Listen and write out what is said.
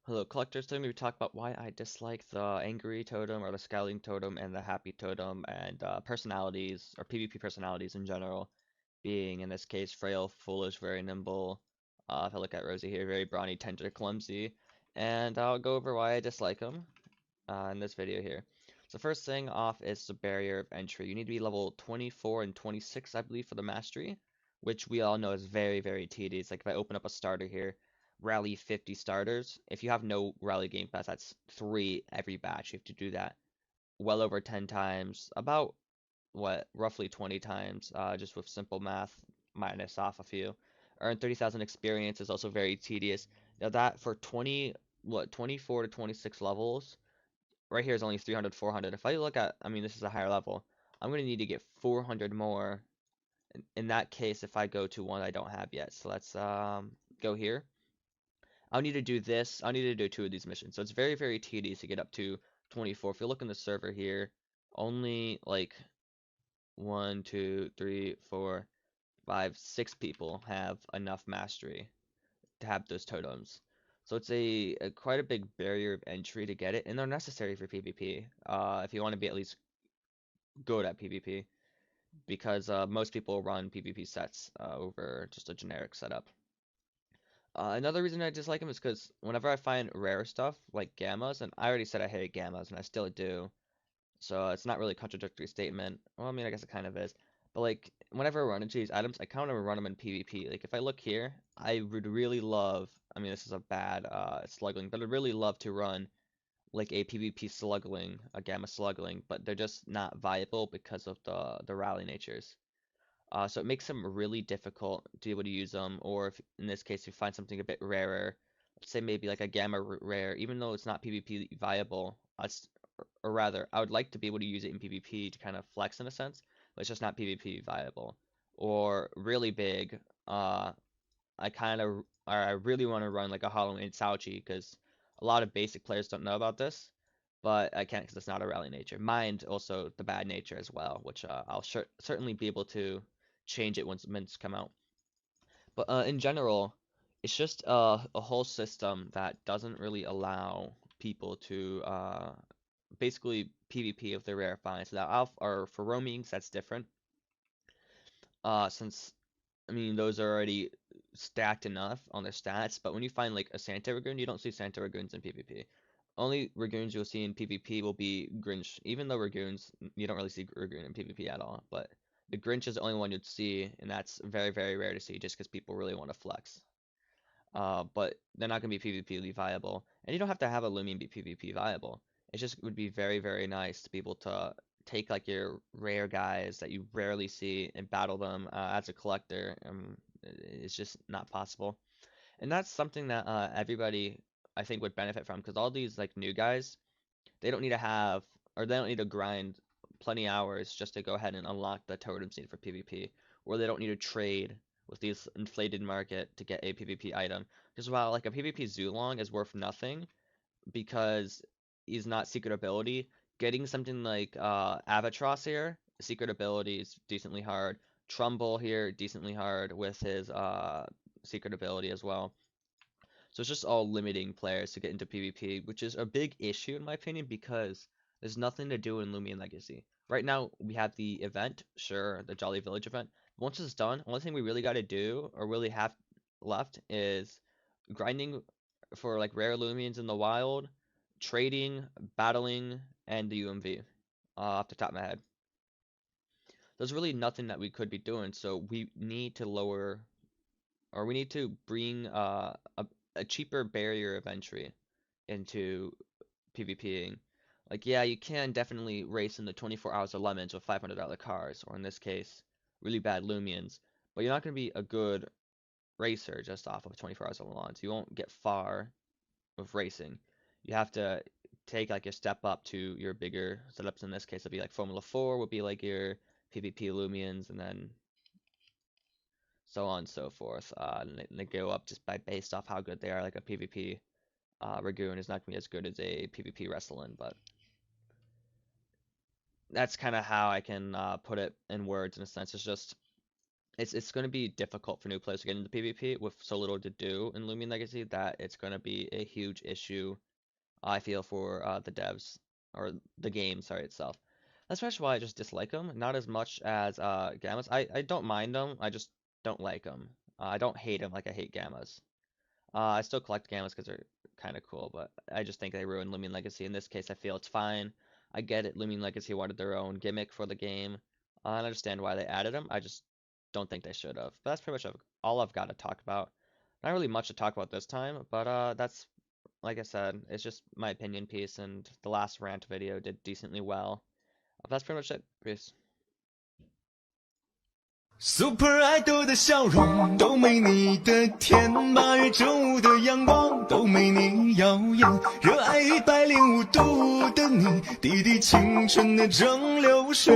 Hello, collectors. Today we talk about why I dislike the angry totem or the scowling totem and the happy totem and personalities or PvP personalities in general. Being in this case frail, foolish, very nimble. If I look at Rosie here, very brawny, tender, clumsy. And I'll go over why I dislike them in this video here. So first thing off is the barrier of entry. You need to be level 24 and 26, I believe, for the mastery, which we all know is very, very tedious. Like if I open up a starter here, rally 50 starters. If you have no rally game pass, that's 3 every batch. You have to do that well over 10 times, about what, roughly 20 times, just with simple math, minus off a few. Earn 30,000 experience is also very tedious. Now that for 24 to 26 levels, right here is only 300, 400. If I look at, I mean, this is a higher level. I'm going to need to get 400 more in that case if I go to one I don't have yet. So let's go here. I'll need to do this. I'll need to do 2 of these missions. So it's very, very tedious to get up to 24. If you look in the server here, only like 1, 2, 3, 4, 5, 6 people have enough mastery to have those totems. So it's a quite a big barrier of entry to get it, and they're necessary for PvP. If you want to be at least good at PvP, because most people run PvP sets over just a generic setup. Another reason I dislike them is because whenever I find rare stuff like gammas, and I already said I hate gammas, and I still do, so it's not really a contradictory statement. Well, I mean, I guess it kind of is. But like, whenever I run into these items, I kind of run them in PvP. Like, if I look here, I would really love, I mean, this is a bad sluggling, but I'd really love to run like a PvP sluggling, a gamma sluggling, but they're just not viable because of the rally natures. So it makes them really difficult to be able to use them, or if in this case you find something a bit rarer, let's say maybe like a gamma rare, even though it's not PvP viable, or rather, I would like to be able to use it in PvP to kind of flex in a sense, but it's just not PvP viable. Or really big, I really want to run like a Halloween Sauchi because a lot of basic players don't know about this, but I can't because it's not a rally nature. Mind also the bad nature as well, which I'll certainly be able to change it once mints come out. But in general, it's just a whole system that doesn't really allow people to basically PvP if they're rare finds. Now, or for roamings, that's different. Since I mean those are already stacked enough on their stats. But when you find like a Santa Ragoon, you don't see Santa Ragoons in PvP. Only Ragoons you'll see in PvP will be Grinch. Even though Ragoons, you don't really see Ragoon in PvP at all. But the Grinch is the only one you'd see, and that's very, very rare to see just because people really want to flex. But they're not going to be PvP viable. And you don't have to have a Loomian be PvP viable. It just would be very, very nice to be able to take like your rare guys that you rarely see and battle them as a collector. It's just not possible. And that's something that everybody I think would benefit from because all these like new guys, they don't need to have or they don't need to grind plenty hours just to go ahead and unlock the totem seed for PvP, or they don't need to trade with these inflated market to get a PvP item. Because while like a PvP Zulong is worth nothing because he's not secret ability, getting something like Avatros here, secret ability is decently hard. Trumbull here, decently hard with his secret ability as well. So it's just all limiting players to get into PvP, which is a big issue in my opinion because there's nothing to do in Loomian Legacy. Right now we have the event, sure, the Jolly Village event. Once it's done, only thing we really got to do or really have left is grinding for like rare Loomians in the wild, trading, battling, and the UMV off the top of my head. There's really nothing that we could be doing, so we need to lower or we need to bring a cheaper barrier of entry into PvPing. Like, yeah, you can definitely race in the 24 hours of lemons with $500 cars, or in this case, really bad Lumians, but you're not going to be a good racer just off of 24 hours of lemons. You won't get far with racing. You have to take like a step up to your bigger setups. In this case, it'd be like Formula 4 would be like your PvP Lumians, and then so on and so forth. And they go up just by based off how good they are. Like a PvP Ragoon is not gonna be as good as a PvP Wrestling, but that's kind of how I can put it in words in a sense. It's just it's going to be difficult for new players to get into PvP with so little to do in Loomian Legacy that it's going to be a huge issue, I feel, for the devs or the game, sorry, itself. That's actually why I just dislike them, not as much as Gammas. I don't mind them, I just don't like them. I don't hate them like I hate Gammas. I still collect Gammas because they're kind of cool, but I just think they ruined Loomian Legacy. In this case, I feel it's fine. I get it, Loomian Legacy wanted their own gimmick for the game. I understand why they added them. I just don't think they should have. But that's pretty much all I've got to talk about. Not really much to talk about this time, but that's, like I said, it's just my opinion piece, and the last rant video did decently well. That's pretty much it. Peace. Super Idol 的笑容都没你的甜，8月正午的阳光都没你耀眼，热爱105度的你，滴滴青春的蒸馏水。